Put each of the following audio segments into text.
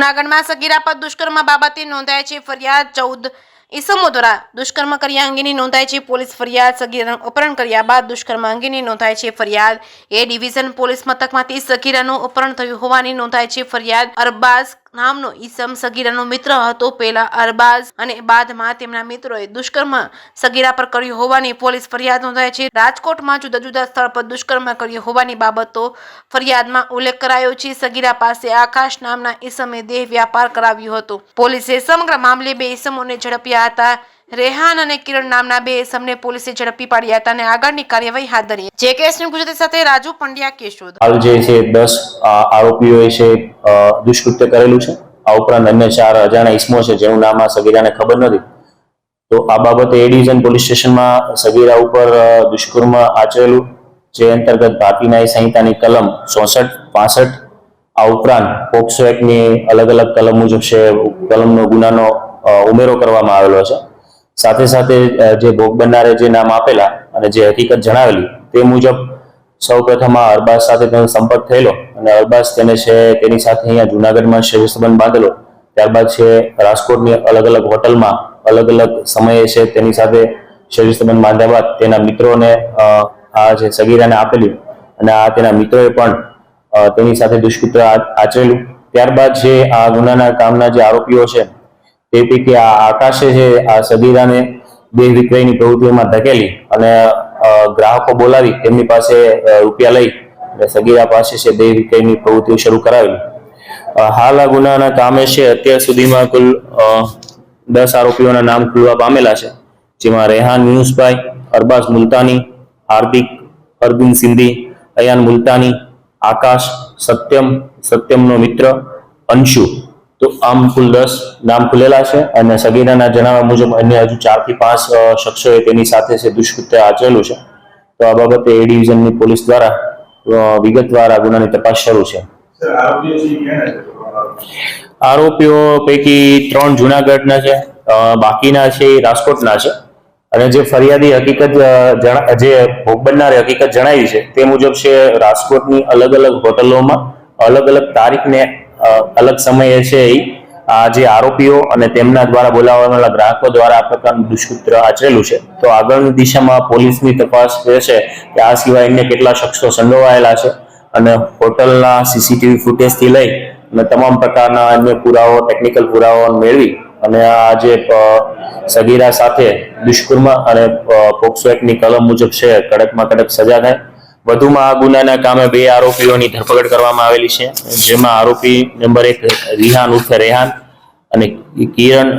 જૂનાગઢમાં સગીરા પર દુષ્કર્મ બાબતે નોંધાય છે ફરિયાદ 14 ઈસમો દ્વારા દુષ્કર્મ કર્યા અંગેની નોંધાય છે પોલીસ ફરિયાદ સગીરાનું અપહરણ કર્યા બાદ દુષ્કર્મ અંગેની નોંધાય છે ફરિયાદ એ ડિવિઝન પોલીસ મથકમાંથી સગીરાનું અપહરણ થયું હોવાની નોંધાય છે ફરિયાદ અરબાઝ નામનો ઈસમ સગીરાનો મિત્ર હતો પહેલા અરબાઝ અને બાદમાં તેમના મિત્રોએ દુષ્કર્મ સગીરા પર કર્યું હોવાની પોલીસ ફરિયાદ નોંધાય છે રાજકોટમાં જુદા જુદા સ્થળ પર દુષ્કર્મ કર્યું હોવાની બાબતો ફરિયાદમાં ઉલ્લેખ કરાયો છે સગીરા પાસે આકાશ નામના ઈસમે દેહ વ્યાપાર કરાવ્યો હતો પોલીસે સમગ્ર મામલે બે ઈસમોને ઝડપ્યા હતા રેહાન અને કિરણ નામના બે ઈસમને પોલીસે ઝડપી પાડ્યા હતા અને આગળની કાર્યવાહી હાથ ધરી જે કેસની ગુજરાતી સાથે રાજુ પંડ્યા કેશોદ હાલ જે છે 10 આરોપીઓએ છે દુષ્કૃત્ય કરેલું છે આ ઉપરાંત અન્ય 4 અજાણ્યા ઈસમો છે જેનું નામ આ સગીરાને ખબર નથી તો આ બાબતે એ ડિવિઝન પોલીસ સ્ટેશનમાં સગીરા ઉપર દુષ્કર્મ આચરેલું જે અંતર્ગત ભારતીય ન્યાય સંહિતાની કલમ 64 65 આ ઉપરાંત પોક્સો એક્ટની અલગ અલગ કલમ મુજબ છે કલમનો ગુનાનો ઉમેરો કરવામાં આવેલો છે સાથે સાથે જે ભોગ બનનારે જે નામ આપેલા અને જે હકીકત જણાવેલી તે મુજબ સૌપ્રથમ આ અરબાઝ સાથે તેનો સંપર્ક થયેલો અને અરબાઝ તેને છે તેની સાથે અહીંયા જૂનાગઢમાં શરીર સંબંધ બાંધેલો ત્યારબાદ છે રાજકોટની અલગ અલગ હોટલમાં અલગ અલગ સમયે છે તેની સાથે શરીર સંબંધ બાંધ્યા બાદ તેના મિત્રોને આ જે સગીરાને આપેલી અને આ તેના મિત્રોએ પણ તેની સાથે દુષ્કૃત્ય આચરેલું ત્યારબાદ જે આ ગુનાના કામના જે આરોપીઓ છે તે પૈકી આ આકાશે છે આ સગીરાને દેહ વિક્રયની પ્રવૃત્તિઓમાં ધકેલી અને ગ્રાહકો બોલાવી તેમની પાસે રૂપિયા લઈ અને સગીરા પાસે છે દેહ વિક્રયની પ્રવૃત્તિઓ શરૂ કરાવી હાલ આ ગુનાના કામે છે અત્યાર સુધીમાં કુલ 10 આરોપીઓના નામ ખુલવા પામેલા છે જેમાં રેહાન યુનુસભાઈ અરબાઝ મુલતાની હાર્દિક અરવિંદ સિંધી અયાન મુલતાની આકાશ સત્યમનો મિત્ર અંશુ તો આમ કુલ 10 નામ ખુલેલા છે અને સગીરાના જણાવ્યા મુજબ અન્ય હજુ 4 થી 5 શખ્સોએ તેની સાથે છે દુષ્કૃત્ય આચરેલું છે તો આ બાબતે એ ડિવિઝનની પોલીસ દ્વારા વિગતવાર આ ગુનાની તપાસ શરૂ છે આરોપીઓ પૈકી 3 જૂનાગઢના છે બાકીના છે એ રાજકોટના છે અને જે ફરિયાદી હકીકત જે ભોગ બનનારે હકીકત જણાવી છે તે મુજબ છે રાજકોટની અલગ અલગ હોટલોમાં અલગ અલગ તારીખને અલગ સમયે છે આ જે આરોપીઓ અને તેમના દ્વારા બોલાવવાના ગ્રાહકો દ્વારા આ પ્રકારનું દુષ્કૃત્ય આચરેલું છે તો આગળની દિશામાં પોલીસની તપાસ છે કે આ સિવાય અન્ય કેટલા શખ્સો સંડોવાયેલા છે અને હોટલના સીસીટીવી ફૂટેજથી લઈ અને તમામ પ્રકારના અન્ય પુરાવો ટેકનિકલ પુરાવો મેળવી અને આ જે સગીરા સાથે દુષ્કર્મ અને પોક્સો એક્ટની કલમ મુજબ છે કડકમાં કડક સજા થાય વધુમાં આ ગુનાના કામે 2 આરોપીઓની ધરપકડ કરવામાં આવેલી છે જેમાં આરોપી નંબર 1 રિહાન ઉર્ફે રેહાન અને કિરણ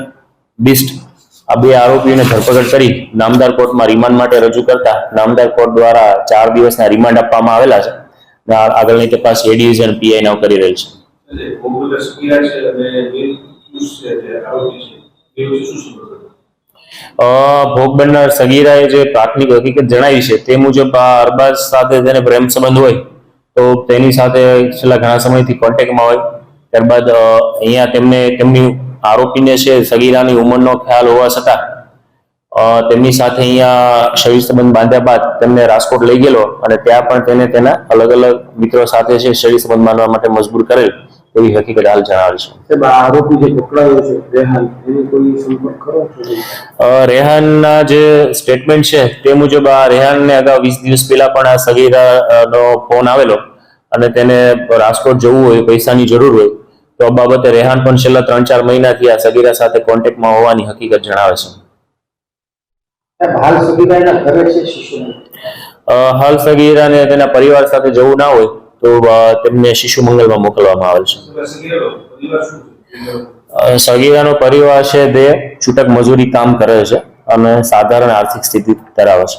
બિસ્ટ આ 2 આરોપીઓને ધરપકડ કરી નામદાર કોર્ટમાં રિમાન્ડ માટે રજૂ કરતા નામદાર કોર્ટ દ્વારા 4 દિવસના રિમાન્ડ આપવામાં આવેલા છે અને આગળની તપાસ એ ડિવિઝન પીઆઈ નાવ કરી રહેલ છે ભોગ બનનાર સગીરાએ જે પ્રાથમિક હકીકત જણાવી છે તે મુજબ આ અરબાઝ સાથે તેને પ્રેમ સંબંધ હોય તો તેની સાથે છેલ્લા ઘણા સમયથી કોન્ટેક્ટમાં હોય ત્યારબાદ અહીંયા તેમની આરોપીને છે સગીરાની ઉંમરનો ખ્યાલ હોવા છતાં તેમની સાથે અહીંયા શરીર સંબંધ બાંધ્યા બાદ તેમને રાજકોટ લઈ ગયેલો અને ત્યાં પણ તેને તેના અલગ અલગ મિત્રો સાથે છે શરીર સંબંધ બાંધવા માટે મજબૂર કરેલ એવી હકીકત હાલ જણાવે છે આરોપી જે પકડાયો છે રેહાન એની કોઈ સંપર્ક ખરો રેહાનના જે સ્ટેટમેન્ટ છે તે મુજબ આ રેહાનને અગાઉ 20 દિવસ પહેલા પણ આ સગીરાનો ફોન આવેલો અને તેને રાજકોટ જવું હોય પૈસાની જરૂર હોય તો આ બાબતે રેહાન પણ છેલ્લા 3-4 મહિનાથી આ સગીરા સાથે કોન્ટેક્ટમાં હોવાની હકીકત જણાવે છે હાલ સગીરાના ઘરે છે શિશુને હાલ સગીરાને તેના પરિવાર સાથે જવું ના હોય તો તેમને શિશુ મંગલમાં મોકલવામાં આવેલ છે સગીરાનો પરિવાર છે તે છૂટક મજૂરી કામ કરે છે અને સાધારણ આર્થિક સ્થિતિ ધરાવે છે